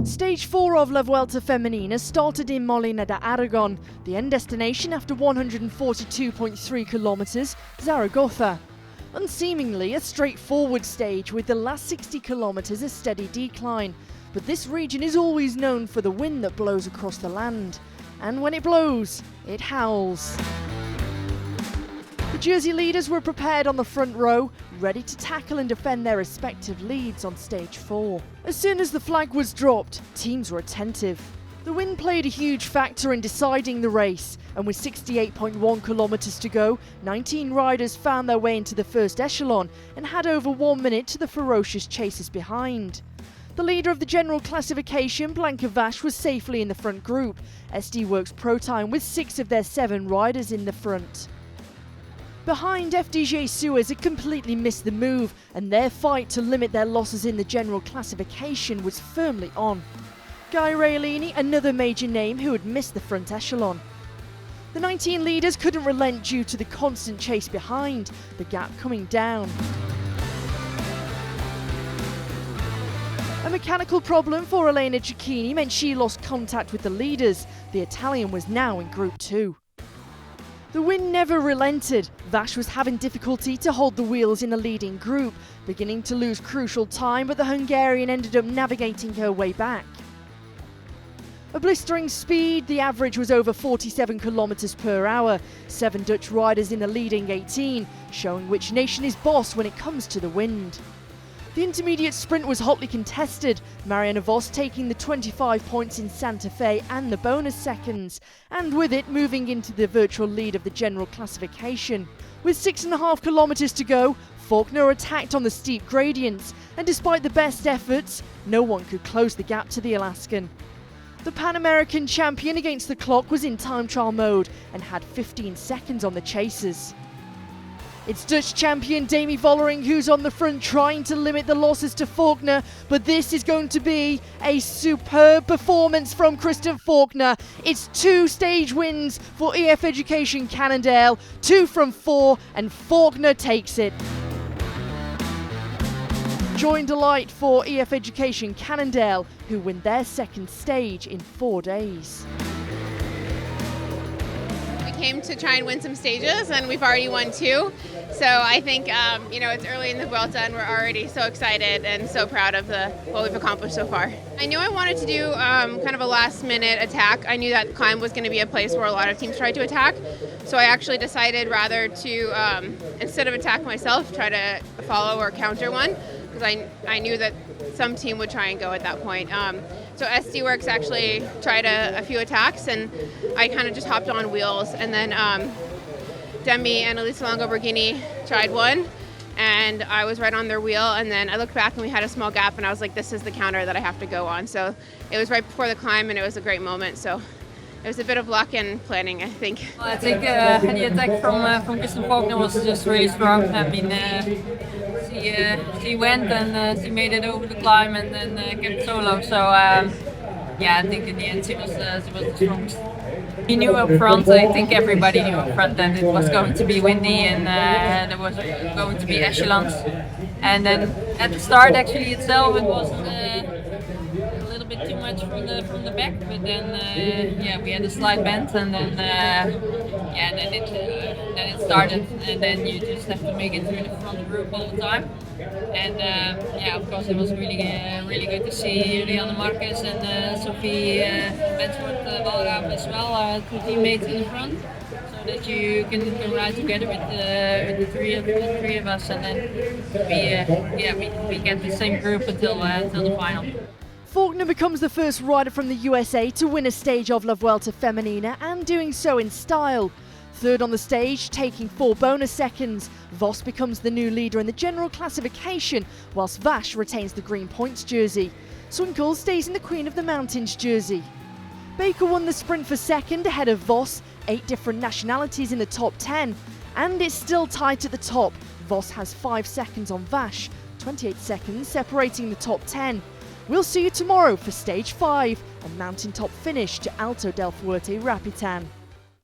Stage 4 of La Vuelta Femenina started in Molina de Aragon, the end destination after 142.3 kilometers, Zaragoza. Unseemingly a straightforward stage with the last 60 kilometers a steady decline, but this region is always known for the wind that blows across the land. And when it blows, it howls. The Jersey leaders were prepared on the front row, ready to tackle and defend their respective leads on stage 4. As soon as the flag was dropped, teams were attentive. The wind played a huge factor in deciding the race, and with 68.1 kilometers to go, 19 riders found their way into the first echelon and had over 1 minute to the ferocious chasers behind. The leader of the general classification, Blanca Vash, was safely in the front group. SD Works Pro Time with 6 of their 7 riders in the front. Behind, FDJ Suez had completely missed the move, and their fight to limit their losses in the general classification was firmly on. Guy Railini, another major name who had missed the front echelon. The 19 leaders couldn't relent due to the constant chase behind, the gap coming down. A mechanical problem for Elena Cecchini meant she lost contact with the leaders. The Italian was now in Group 2. The wind never relented. Vash was having difficulty to hold the wheels in the leading group, beginning to lose crucial time, but the Hungarian ended up navigating her way back. A blistering speed, the average was over 47 kilometers per hour. 7 Dutch riders in the leading 18, showing which nation is boss when it comes to the wind. The intermediate sprint was hotly contested, Marianne Vos taking the 25 points in Santa Fe and the bonus seconds, and with it moving into the virtual lead of the general classification. With 6.5 kilometers to go, Faulkner attacked on the steep gradients, and despite the best efforts, no one could close the gap to the Alaskan. The Pan American champion against the clock was in time trial mode and had 15 seconds on the chasers. It's Dutch champion Demi Vollering who's on the front trying to limit the losses to Faulkner, but this is going to be a superb performance from Kristen Faulkner. It's 2 stage wins for EF Education Cannondale, 2 from 4, and Faulkner takes it. Joy delight for EF Education Cannondale, who win their second stage in 4 days. Came to try and win some stages, and we've already won 2. So I think it's early in the Vuelta, and we're already so excited and so proud of what we've accomplished so far. I knew I wanted to do kind of a last-minute attack. I knew that climb was going to be a place where a lot of teams tried to attack, so I actually decided rather to instead of attack myself, try to follow or counter one, because I knew that some team would try and go at that point. So SD Works actually tried a few attacks, and I kind of just hopped on wheels, and then Demi and Elisa Longo-Borghini tried one, and I was right on their wheel, and then I looked back and we had a small gap, and I was like, this is the counter that I have to go on. So it was right before the climb, and it was a great moment. So it was a bit of luck and planning, I think. Well, I think the attack from Kristen Faulkner was just really strong. I mean, she went and she made it over the climb and then kept solo. So I think in the end she was the strongest. We knew up front, I think everybody knew up front that it was going to be windy and there was going to be echelons. And then at the start actually itself it was a little bit too much from the back, but then we had a slight bend, and then then it started, and then you just have to make it through the front group all the time. And of course it was really good to see Rianne Marquez and Sophie Bensworth-Walraaf as well, 2 teammates in the front, so that you can ride together with the three of us, and then we get the same group until the final. Faulkner becomes the first rider from the USA to win a stage of La Vuelta Femenina, and doing so in style. Third on the stage, taking 4 bonus seconds, Vos becomes the new leader in the general classification, whilst Vash retains the green points jersey. Swinkel stays in the Queen of the Mountains jersey. Baker won the sprint for second ahead of Vos, 8 different nationalities in the top 10, and it's still tight at the top. Vos has 5 seconds on Vash, 28 seconds separating the top 10. We'll see you tomorrow for stage 5, a mountaintop finish to Alto del Fuerte Rapitan.